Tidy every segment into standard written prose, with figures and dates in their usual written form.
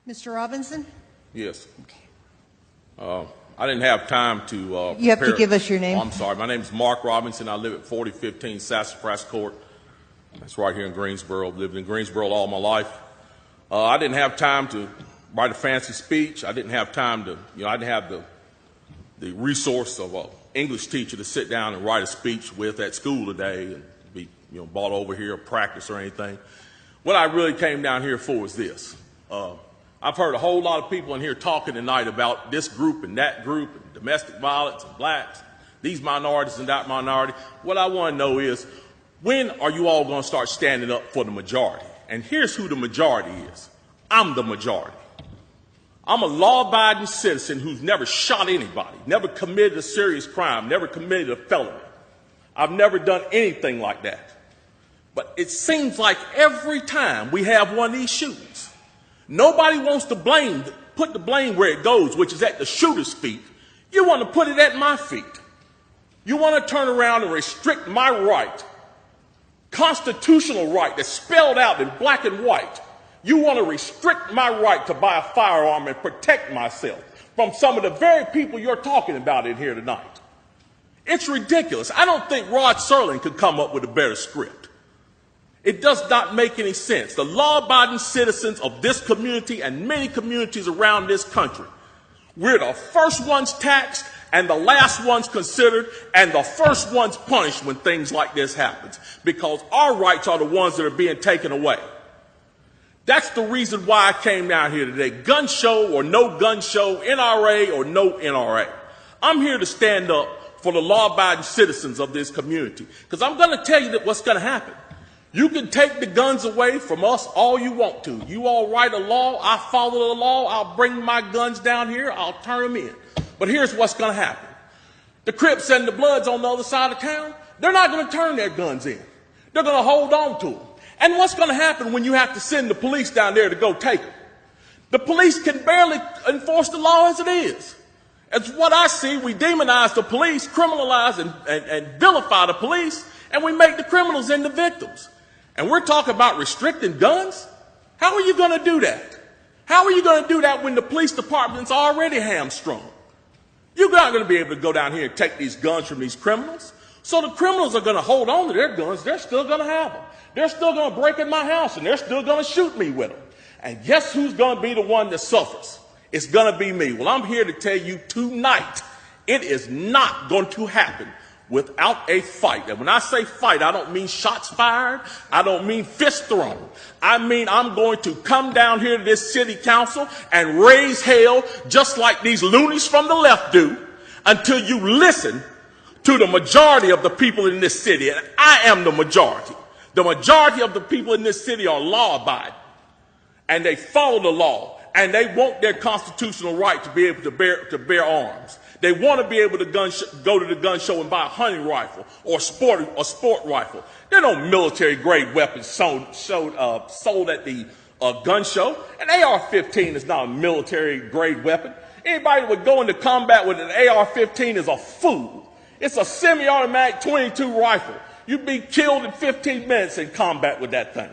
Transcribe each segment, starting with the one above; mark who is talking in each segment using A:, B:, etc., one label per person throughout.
A: Mr. Robinson?
B: Yes. I didn't have time to
A: You have to
B: prepare.
A: give us your name.
B: Oh, I'm sorry. My name is Mark Robinson. I live at 4015 Sassafras Court. That's right here in Greensboro. I've lived in Greensboro all my life. I didn't have time to write a fancy speech. I didn't have time to, I didn't have the resource of an English teacher to sit down and write a speech with at school today and be, brought over here or practice or anything. What I really came down here for is this. I've heard a whole lot of people in here talking tonight about this group and that group and domestic violence and blacks, these minorities and that minority. What I want to know is, when are you all going to start standing up for the majority? And here's who the majority is. I'm the majority. I'm a law-abiding citizen who's never shot anybody, never committed a serious crime, never committed a felony. I've never done anything like that. But it seems like every time we have one of these shootings, nobody wants to put the blame where it goes, which is at the shooter's feet. You want to put it at my feet. You want to turn around and restrict my right, constitutional right that's spelled out in black and white. You want to restrict my right to buy a firearm and protect myself from some of the very people you're talking about in here tonight. It's ridiculous. I don't think Rod Serling could come up with a better script. It does not make any sense. The law-abiding citizens of this community and many communities around this country, we're the first ones taxed and the last ones considered and the first ones punished when things like this happens, because our rights are the ones that are being taken away. That's the reason why I came down here today. Gun show or no gun show, NRA or no NRA. I'm here to stand up for the law-abiding citizens of this community, because I'm going to tell you that what's going to happen. You can take the guns away from us all you want to. You all write a law, I follow the law, I'll bring my guns down here, I'll turn them in. But here's what's going to happen. The Crips and the Bloods on the other side of town, they're not going to turn their guns in. They're going to hold on to them. And what's going to happen when you have to send the police down there to go take them? The police can barely enforce the law as it is. As what I see, we demonize the police, criminalize and vilify the police, and we make the criminals into victims. And we're talking about restricting guns? How are you going to do that? How are you going to do that when the police department's already hamstrung? You're not going to be able to go down here and take these guns from these criminals. So the criminals are going to hold on to their guns. They're still going to have them. They're still going to break in my house, and they're still going to shoot me with them. And guess who's going to be the one that suffers? It's going to be me. Well, I'm here to tell you tonight, it is not going to happen without a fight. And when I say fight, I don't mean shots fired. I don't mean fists thrown. I mean I'm going to come down here to this city council and raise hell just like these loonies from the left do until you listen to the majority of the people in this city. And I am the majority. The majority of the people in this city are law-abiding, and they follow the law, and they want their constitutional right to be able to bear arms. They want to be able to go to the gun show and buy a hunting rifle or sport rifle. There are no military-grade weapons sold at the gun show. An AR-15 is not a military-grade weapon. Anybody that would go into combat with an AR-15 is a fool. It's a semi-automatic .22 rifle. You'd be killed in 15 minutes in combat with that thing.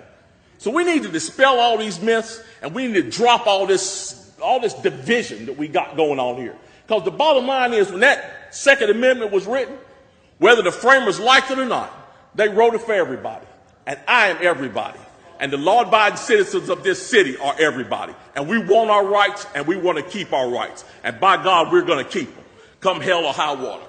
B: So we need to dispel all these myths, and we need to drop all this division that we got going on here. Because the bottom line is, when that Second Amendment was written, whether the framers liked it or not, they wrote it for everybody. And I am everybody. And the law-abiding citizens of this city are everybody. And we want our rights, and we want to keep our rights. And by God, we're going to keep them, come hell or high water.